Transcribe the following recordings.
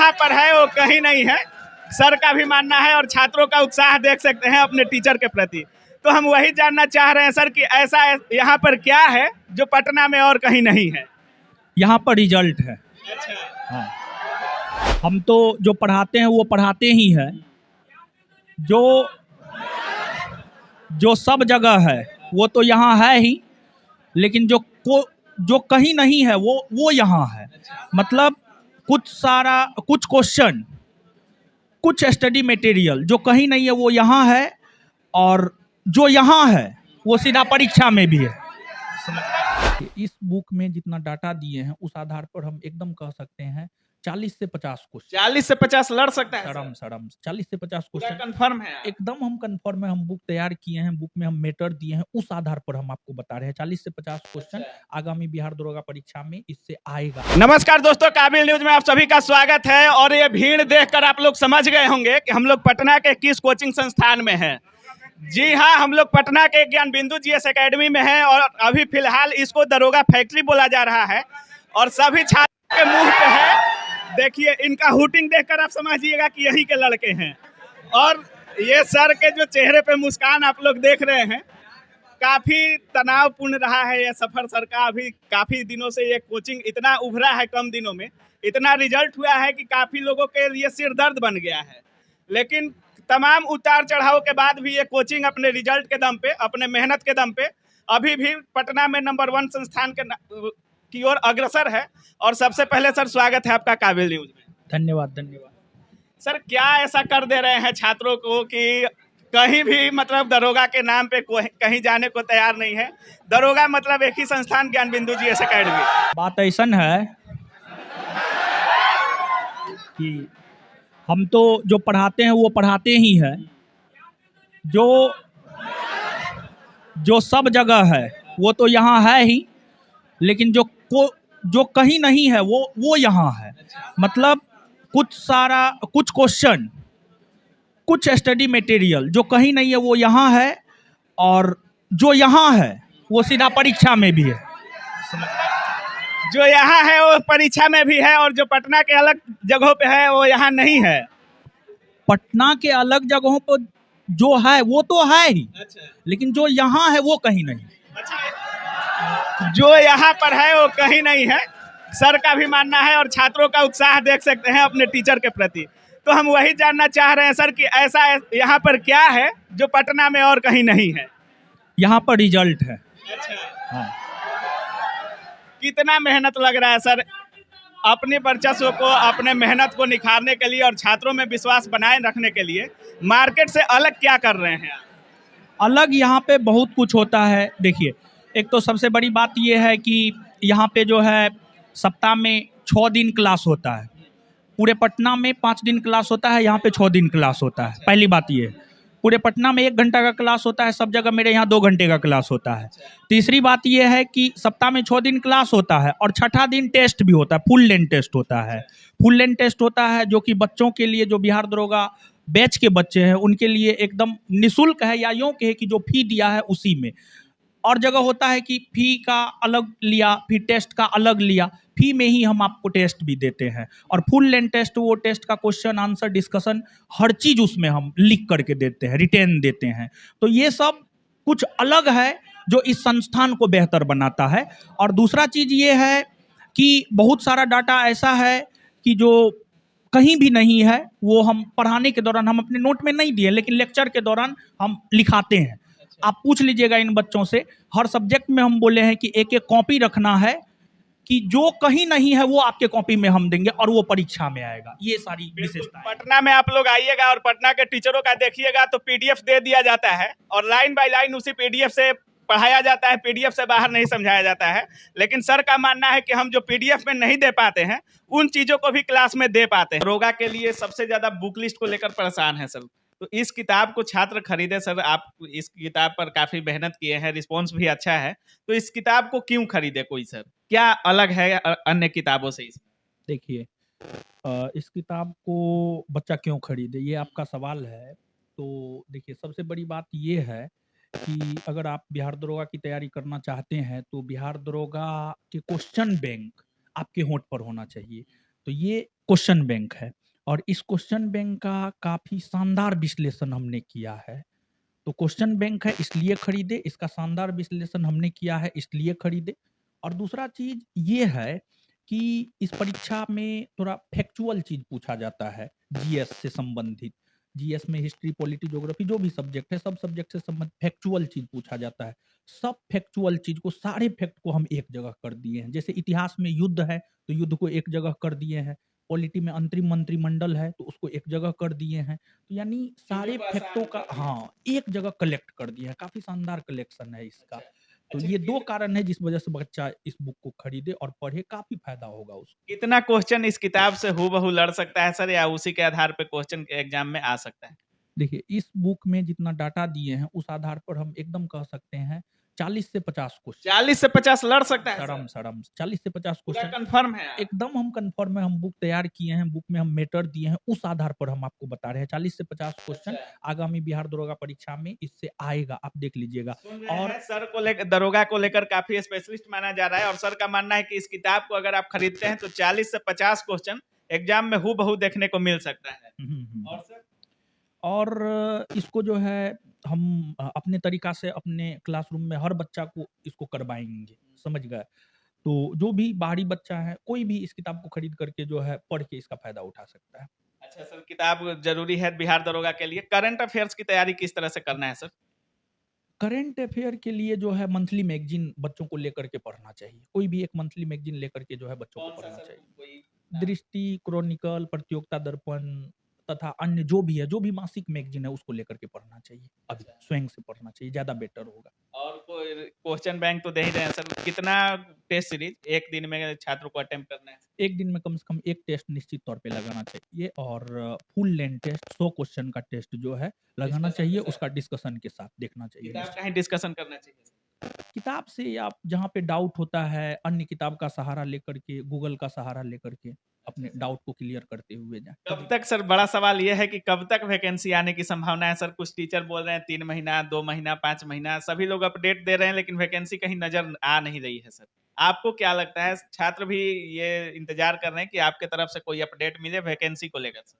यहाँ पर है वो कहीं नहीं है, सर का भी मानना है और छात्रों का उत्साह देख सकते हैं अपने टीचर के प्रति। तो हम वही जानना चाह रहे हैं सर कि ऐसा यहाँ पर क्या है जो पटना में और कहीं नहीं है। यहाँ पर रिजल्ट है। अच्छा। हाँ, हम तो जो पढ़ाते हैं वो पढ़ाते ही हैं, जो सब जगह है वो तो यहाँ है ही, लेकिन जो कहीं नहीं है वो यहाँ है। मतलब कुछ क्वेश्चन, कुछ स्टडी मटेरियल जो कहीं नहीं है वो यहाँ है, और जो यहाँ है वो सीधा परीक्षा में भी है। इस बुक में जितना डाटा दिए हैं उस आधार पर हम एकदम कह सकते हैं 40 से 50 क्वेश्चन। 40 से 50 लड़ सकता है शर्म 40 से 50 क्वेश्चन कंफर्म है। एकदम हम कंफर्म है। हम बुक तैयार किए हैं, बुक में हम मेटर दिए हैं, उस आधार पर हम आपको बता रहे हैं 40 से 50 क्वेश्चन आगामी बिहार दरोगा परीक्षा में इससे आएगा। नमस्कार दोस्तों, काबिल न्यूज में आप सभी का स्वागत है। और ये भीड़ देखकर आप लोग समझ गए होंगे कि हम लोग पटना के किस कोचिंग संस्थान में हैं। जी हाँ, हम लोग पटना के ज्ञान बिंदु जीएस एकेडमी में हैं और अभी फिलहाल इसको दरोगा फैक्ट्री बोला जा रहा है और सभी छात्रों के मुंह पे है। देखिए, इनका हुटिंग देखकर आप समझिएगा कि यही के लड़के हैं। और ये सर के जो चेहरे पे मुस्कान आप लोग देख रहे हैं, काफी तनावपूर्ण रहा है ये सफर सर का। अभी काफी दिनों से ये कोचिंग इतना उभरा है, कम दिनों में इतना रिजल्ट हुआ है कि काफी लोगों के लिए सिर दर्द बन गया है। लेकिन तमाम उतार चढ़ाव के बाद भी ये कोचिंग अपने रिजल्ट के दम पे, अपने मेहनत के दम पे अभी भी पटना में नंबर 1 संस्थान की ओर अग्रसर है। और सबसे पहले सर स्वागत है आपका काबिल न्यूज में। धन्यवाद। सर, क्या ऐसा कर दे रहे हैं छात्रों को कि कहीं भी मतलब दरोगा के नाम पे कहीं जाने को तैयार नहीं है? दरोगा मतलब एक ही संस्थान ज्ञान बिंदु जीएस एकेडमी। बात ऐसा है कि हम तो जो पढ़ाते हैं वो पढ़ाते ही हैं, जो सब जगह है वो तो यहाँ है ही, लेकिन जो कहीं नहीं है वो यहाँ है। मतलब कुछ क्वेश्चन, कुछ स्टडी मटेरियल जो कहीं नहीं है वो यहाँ है, और जो यहाँ है वो सीधा परीक्षा में भी है। जो यहाँ है वो परीक्षा में भी है और जो पटना के अलग जगहों पे है वो यहाँ नहीं है। पटना के अलग जगहों पर जो है वो तो है ही, लेकिन जो यहाँ है वो कहीं नहीं। जो यहाँ पर है वो कहीं नहीं है, सर का भी मानना है और छात्रों का उत्साह देख सकते हैं अपने टीचर के प्रति। तो हम वही जानना चाह रहे हैं सर कि ऐसा यहाँ पर क्या है जो पटना में और कहीं नहीं है। यहाँ पर रिजल्ट है। हाँ। कितना मेहनत लग रहा है सर अपने वर्चस्व को, अपने मेहनत को निखारने के लिए और छात्रों में विश्वास बनाए रखने के लिए मार्केट से अलग क्या कर रहे हैं? अलग यहाँ पे बहुत कुछ होता है। देखिए, एक तो सबसे बड़ी बात ये है कि यहाँ पे जो है सप्ताह में 6 दिन क्लास होता है। पूरे पटना में 5 दिन क्लास होता है, यहाँ पे 6 दिन क्लास होता है। पहली बात ये, पूरे पटना में 1 घंटा का क्लास होता है, सब जगह मेरे यहाँ 2 घंटे का क्लास होता है। तीसरी बात ये है कि सप्ताह में 6 दिन क्लास होता है और छठा दिन टेस्ट भी होता है, फुल लेंथ टेस्ट होता है। फुल लेंथ टेस्ट होता है जो कि बच्चों के लिए, जो बिहार दरोगा बैच के बच्चे हैं उनके लिए एकदम निःशुल्क है, या यूँ कहे कि जो फी दिया है उसी में। और जगह होता है कि फी का अलग लिया, फिर टेस्ट का अलग लिया, फी में ही हम आपको टेस्ट भी देते हैं। और फुल लेंथ टेस्ट, वो टेस्ट का क्वेश्चन आंसर डिस्कशन हर चीज़ उसमें हम लिख करके देते हैं, रिटेन देते हैं। तो ये सब कुछ अलग है जो इस संस्थान को बेहतर बनाता है। और दूसरा चीज़ ये है कि बहुत सारा डाटा ऐसा है कि जो कहीं भी नहीं है, वो हम पढ़ाने के दौरान, हम अपने नोट में नहीं दिए लेकिन लेक्चर के दौरान हम लिखाते हैं। आप पूछ लीजिएगा इन बच्चों से, हर सब्जेक्ट में हम बोले हैं कि एक कॉपी रखना है कि जो कहीं नहीं है वो आपके कॉपी में हम देंगे और वो परीक्षा में आएगा। ये सारी विशेषता। पटना में आप लोग आइएगा और पटना के टीचरों का देखिएगा तो पीडीएफ दे दिया जाता है और लाइन बाय लाइन उसी पीडीएफ से पढ़ाया जाता है, पीडीएफ से बाहर नहीं समझाया जाता है। लेकिन सर का मानना है कि हम जो पीडीएफ में नहीं दे पाते हैं उन चीजों को भी क्लास में दे पाते हैं। दरोगा के लिए सबसे ज्यादा बुक लिस्ट को लेकर परेशान है सर। तो इस किताब को छात्र खरीदे सर, आप इस किताब पर काफी मेहनत किए हैं, रिस्पॉन्स भी अच्छा है, तो इस किताब को क्यों खरीदे कोई सर? क्या अलग है अन्य किताबों से इसमें? देखिए, इस किताब को बच्चा क्यों खरीदे, ये आपका सवाल है। तो देखिए, सबसे बड़ी बात ये है कि अगर आप बिहार दरोगा की तैयारी करना चाहते हैं तो बिहार दरोगा के क्वेश्चन बैंक आपके होंठ पर होना चाहिए। तो ये क्वेश्चन बैंक है। और इस क्वेश्चन बैंक का काफ़ी शानदार विश्लेषण हमने किया है। तो क्वेश्चन बैंक है इसलिए खरीदे, इसका शानदार विश्लेषण हमने किया है इसलिए खरीदे। और दूसरा चीज़ ये है कि इस परीक्षा में थोड़ा फैक्चुअल चीज़ पूछा जाता है जीएस से संबंधित। जीएस में हिस्ट्री, पॉलिटी, ज्योग्राफी जो भी सब्जेक्ट है, सब सब्जेक्ट से संबंधित फैक्चुअल चीज़ पूछा जाता है। सब फैक्चुअल चीज़ को, सारे फैक्ट को हम एक जगह कर दिए हैं। जैसे इतिहास में युद्ध है, तो युद्ध को एक जगह कर दिए हैं। पॉलिटी में अंतरिम मंत्रिमंडल है, तो उसको एक जगह कर दिए हैं। तो यानी सारे को फैक्टों आसान का कर दिया। हाँ, एक जगह कलेक्ट कर दिया है। काफ़ी शानदार कलेक्शन है इसका। तो अच्छा, ये 2 कारण है जिस वजह से बच्चा इस बुक को खरीदे और पढ़े, काफ़ी फ़ायदा होगा उसको। कितना क्वेश्चन इस किताब से हूबहू लड़ सकता है सर, या उसी के आधार पे क्वेश्चन एग्जाम में आ सकता है? देखिए, इस बुक में जितना डाटा दिए हैं, उस आधार पर हम एकदम कह सकते हैं 40 से 50 क्वेश्चन। 40 से 50 लड़ सकता है शर्म सर? शर्म 40 से 50 पूरा क्वेश्चन कंफर्म है आप? एकदम हम कन्फर्म है। हम बुक तैयार किए हैं, बुक में हम मैटर दिए हैं, उस आधार पर हम आपको बता रहे हैं। 40 से 50 क्वेश्चन अच्छा। आगामी बिहार दरोगा परीक्षा में इससे आएगा, आप देख लीजिएगा। सुन रहे और हैं, सर को लेकर, दरोगा को लेकर काफी स्पेशलिस्ट माना जा रहा है, और सर का मानना है कि इस किताब को अगर आप खरीदते हैं तो 40 से 50 क्वेश्चन एग्जाम में हूबहू देखने को मिल सकता है। और सर और इसको जो है हम अपने तरीका से अपने क्लासरूम में हर बच्चा को इसको करवाएँगे, समझ गए? तो जो भी बाहरी बच्चा है, कोई भी इस किताब को खरीद करके जो है पढ़ के इसका फ़ायदा उठा सकता है। अच्छा सर, किताब जरूरी है बिहार दरोगा के लिए। करंट अफेयर्स की तैयारी किस तरह से करना है सर? करंट अफेयर के लिए जो है मंथली मैगज़ीन बच्चों को लेकर के पढ़ना चाहिए। कोई भी एक मंथली मैगज़ीन लेकर के जो है बच्चों को कौन सा पढ़ना सर? चाहिए। कोई दृष्टि, क्रॉनिकल, प्रतियोगिता दर्पण तथा अन्य जो भी है, जो भी मासिक मैगज़ीन है उसको लेकर के पढ़ना चाहिए। अभी अच्छा। स्वयं से पढ़ना चाहिए, ज़्यादा बेटर होगा। और कोई क्वेश्चन बैंक तो दे ही रहे हैं सर, कितना टेस्ट सीरीज एक दिन में छात्रों को अटेम्प्ट करना है? एक दिन में कम से कम 1 टेस्ट निश्चित तौर पे लगाना चाहिए और फुल लेंथ टेस्ट 100 क्वेश्चन का टेस्ट जो है लगाना डिस्कशन चाहिए, के साथ। उसका डिस्कशन के साथ देखना चाहिए। किताब निश्चित। का ही डिस्कशन करना चाहिए सर? किताब से आप जहाँ पे डाउट होता है, अन्य किताब का सहारा लेकर के, गूगल का सहारा लेकर के अपने अच्छा। डाउट को क्लियर करते हुए जाएँ। कब तक सर, बड़ा सवाल ये है कि कब तक वैकेंसी आने की संभावना है सर? कुछ टीचर बोल रहे हैं 3 महीना, 2 महीना, 5 महीना, सभी लोग अपडेट दे रहे हैं, लेकिन वैकेंसी कहीं नजर आ नहीं रही है सर। आपको क्या लगता है? छात्र भी ये इंतजार कर रहे हैं कि आपके तरफ से कोई अपडेट मिले वैकेंसी को लेकर सर।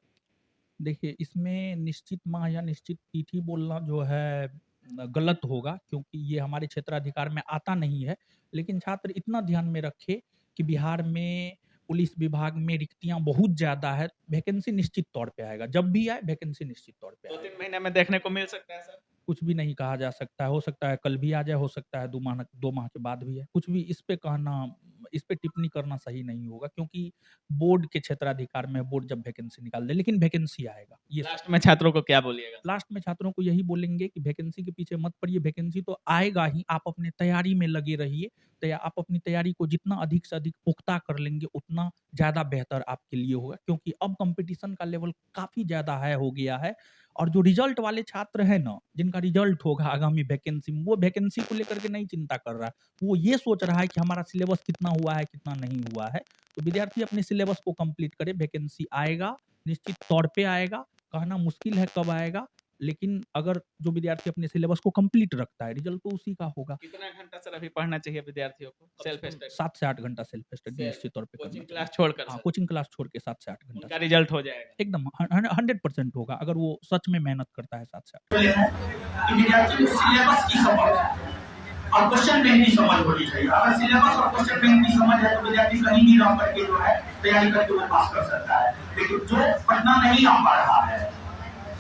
देखिए, इसमें निश्चित माह या निश्चित तिथि बोलना जो है गलत होगा, क्योंकि ये हमारे क्षेत्राधिकार में आता नहीं है। लेकिन छात्र इतना ध्यान में रखे कि बिहार में पुलिस विभाग में रिक्तियाँ बहुत ज़्यादा है, वैकेंसी निश्चित तौर पे आएगा। जब भी आए वैकेंसी निश्चित तौर पे 2-3 आएगा। महीने में देखने को मिल सकता है सर? कुछ भी नहीं कहा जा सकता है, हो सकता है कल भी आ जाए, हो सकता है 2 माह के बाद भी आए। कुछ भी इस पे कहना, इस पे टिप्पणी करना सही नहीं होगा, क्योंकि बोर्ड के क्षेत्राधिकार में बोर्ड जब वैकेंसी निकाल दे, लेकिन वैकेंसी आएगा। ये लास्ट में छात्रों को क्या बोलिएगा? लास्ट में छात्रों को यही बोलेंगे कि वैकेंसी के पीछे मत पड़िए, वैकेंसी तो आएगा ही, आप अपने तैयारी में लगे रहिए। आप अपनी तैयारी को जितना अधिक से अधिक पुख्ता कर लेंगे, उतना ज़्यादा बेहतर आपके लिए होगा, क्योंकि अब कॉम्पिटिशन का लेवल काफ़ी ज़्यादा हाई हो गया है। और जो रिजल्ट वाले छात्र हैं ना, जिनका रिजल्ट होगा आगामी वैकेंसी में, वो वैकेंसी को लेकर के नहीं चिंता कर रहा है। वो ये सोच रहा है कि हमारा सिलेबस कितना हुआ है, कितना नहीं हुआ है। तो विद्यार्थी अपने सिलेबस को कंप्लीट करे, वैकेंसी आएगा, निश्चित तौर पे आएगा। कहना मुश्किल है कब आएगा, लेकिन अगर जो विद्यार्थी अपने सिलेबस को कंप्लीट रखता है, रिजल्ट तो उसी का होगा। कितना घंटा सर अभी पढ़ना चाहिए विद्यार्थियों को सेल्फ स्टडी? 7 से 8 घंटा सेल्फ स्टडी सेल्फ निश्चित तौर पे करना कोचिंग चाहिए। क्लास छोड़कर हाँ, सर, कोचिंग क्लास छोड़ के 7 से 8 उनका घंटा रिजल्ट हो जाएगा। एकदम 100% होगा, अगर वो सच में मेहनत करता है 7 से 8। कि विद्यार्थी को सिलेबस की समझ और क्वेश्चन बैंक की समझ होनी चाहिए। अगर सिलेबस और क्वेश्चन बैंक की समझ है तो विद्यार्थी कहीं भी रह करके जो है तैयारी करके वो पास कर सकता है। लेकिन जो पटना नहीं आ पा रहा है,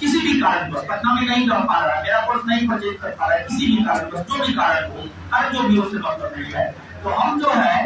किसी भी कारणवश पटना में नहीं रह पा रहा है, मेरा कोर्स नहीं परचेज कर पा रहा है, किसी भी कारणवश, जो भी कारण हो, हर जो भी उससे मतलब नहीं है, तो हम जो है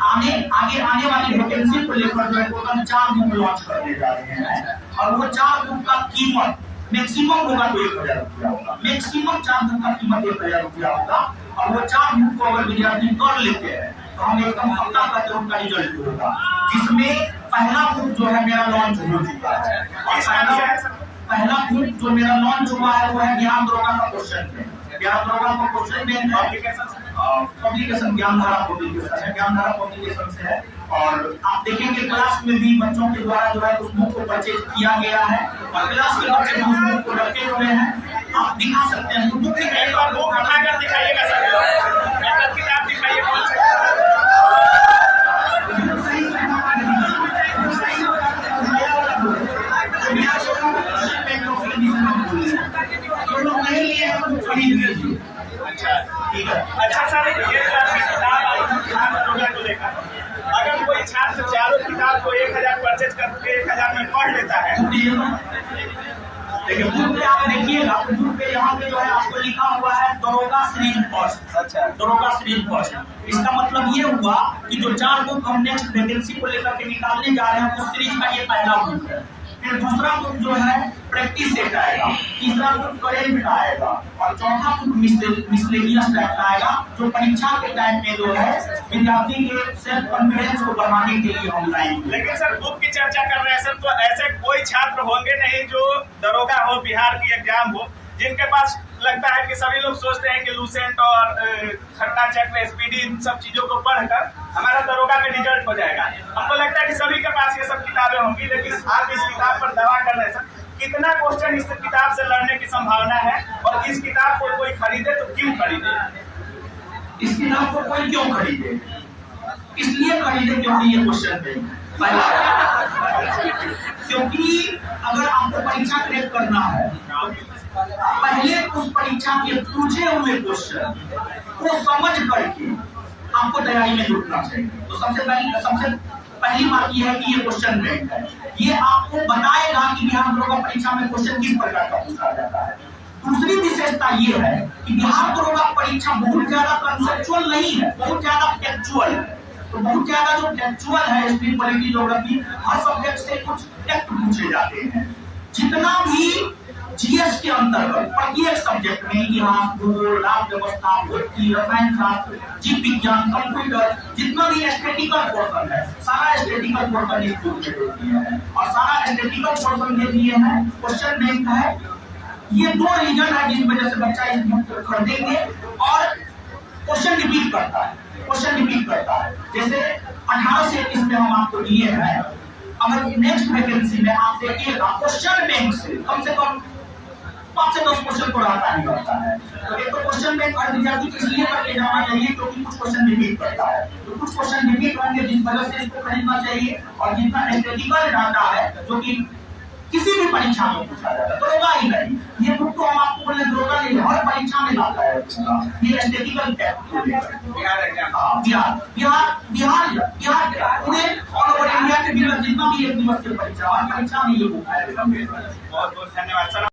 आगे आने वाली वैकेंसी को लेकर जो है टोटल 4 बुक लॉन्च करने जा रहे हैं। और वो 4 बुक का कीमत मैक्सिमम होगा तो 1000 रुपया होगा। मैक्सिमम 4 बुक का कीमत 1000 रुपया होगा। और वो 4 बुक को अगर विद्यार्थी कर लेते हैं तो हम एकदम पक्का करते हैं उनका रिजल्ट होगा, जिसमें पहला बुक जो है मेरा लॉन्च हो चुका है। और पहला बुक जो मेरा लॉन्च हुआ है वो है बिहार दरोगा का क्वेश्चन बैंक। बिहार दरोगा का question bank publication Gyandhara publication है, ज्ञानधारा पब्लिकेशन से है। और आप देखेंगे क्लास में भी बच्चों के द्वारा जो है उस बुक को परचेज किया गया है और क्लास के बच्चे उस बुक को रखे हुए हैं। आप दिखा सकते हैं बुक एक बार बुक उठाकर दिखाइएगा सर, किताब दिखाइए। अच्छा सर, ये जो आपकी किताब आई थी बिहार दरोगा को लेकर, अगर कोई छात्र चारों किताब को 1000 परचेज करके 1000 में पढ़ लेता है, देखिए बुक पे आप देखिएगा, बुक पे यहाँ पे जो है आपको लिखा हुआ है दरोगा सीरीज फर्स्ट। अच्छा, दरोगा सीरीज फर्स्ट, इसका मतलब ये हुआ कि जो 4 बुक हम नेक्स्ट वैकेंसी को लेकर के निकालने जा रहे हैं उस सीरीज का ये पहला बुक है। फिर दूसरा बुक जो है प्रैक्टिस सेट आएगा, तीसरा बुक करेंट का आएगा और चौथा बुक मिसलेनियस टाइप का आएगा, जो परीक्षा के टाइम में जो है विद्यार्थी के सेल्फ कॉन्फिडेंस को बढ़ाने के लिए हम लाएंगे। लेकिन सर बुक की चर्चा कर रहे हैं सर, तो ऐसे कोई छात्र होंगे नहीं जो दरोगा हो, बिहार की एग्जाम हो, जिनके पास लगता है कि सभी लोग सोचते हैं कि लूसेंट और घटना चक्र, स्पीडी, इन सब चीजों को पढ़कर हमारा दरोगा में रिजल्ट हो जाएगा। हमको लगता है कि सभी के पास ये सब किताबें होंगी, लेकिन आप इस किताब पर दावा कर रहे हैं सर। कितना क्वेश्चन इस किताब से लड़ने की संभावना है, और इस किताब को कोई खरीदे तो क्यों खरीदे? इस किताब को कोई क्यों खरीदे? इसलिए खरीदे क्योंकि ये क्वेश्चन बैंक क्योंकि अगर आपको परीक्षा क्रैक करना है, पहले उस परीक्षा के पूछे हुए क्वेश्चन को समझ करके आपको तैयारी में जुटना चाहिए। तो सबसे पहली बात यह है कि ये क्वेश्चन बैंक है, ये आपको बताएगा कि बिहार दरोगा परीक्षा में क्वेश्चन किस प्रकार का पूछा जाता है। दूसरी विशेषता ये है कि बिहार दरोगा परीक्षा बहुत ज्यादा कंसेप्चुअल नहीं है, बहुत ज्यादा फैक्चुअल है। तो बहुत ज्यादा जो फैक्चुअल है, हिस्ट्री, पॉलिटी, ज्योग्राफी, हर सब्जेक्ट से कुछ फैक्ट पूछे जाते हैं। जितना भी जीएस के अंतर्गत प्रत्येक सब्जेक्ट में इतिहास, भूगोल, राज्य व्यवस्था, भौतिकी, रसायन शास्त्र, जीव विज्ञान, कंप्यूटर, जितना भी एस्थेटिकल पोर्शन है, सारा एस्थेटिकल पोर्शन इस बुक में दे दिया है। और सारा एस्थेटिकल पोर्शन दे दिए हैं, क्वेश्चन बैंक है। ये 2 रीजन है जिस वजह से बच्चा इस बुक को खरीदेंगे। और क्वेश्चन रिपीट करता है, जैसे 18 से 21 में हम आपको दिए हैं। अगर नेक्स्ट वैकेंसी में आप देखिएगा क्वेश्चन बैंक से कम 5 से 10 क्वेश्चन को आता ही रहता है। तो एक तो क्वेश्चन बैंक हर विद्यार्थी को इसलिए करके जाना चाहिए क्योंकि कुछ क्वेश्चन रिपीट करता है, तो कुछ क्वेश्चन रिपीट होंगे जिस वजह से इसको खरीदना चाहिए। और जितना एस्थेटिकल डाटा है जो कि किसी भी परीक्षा में पूछा जाता है, दरोगा ही नहीं, ये बुक तो हम आपको बोले दरोगा नहीं, हर परीक्षा में लाता है ये एस्थेटिकल फैक्ट। बिहार पूरे ऑल ओवर इंडिया के जितना भी 1 दिवसीय परीक्षा, हर परीक्षा में ये बुक है। बहुत बहुत धन्यवाद सर।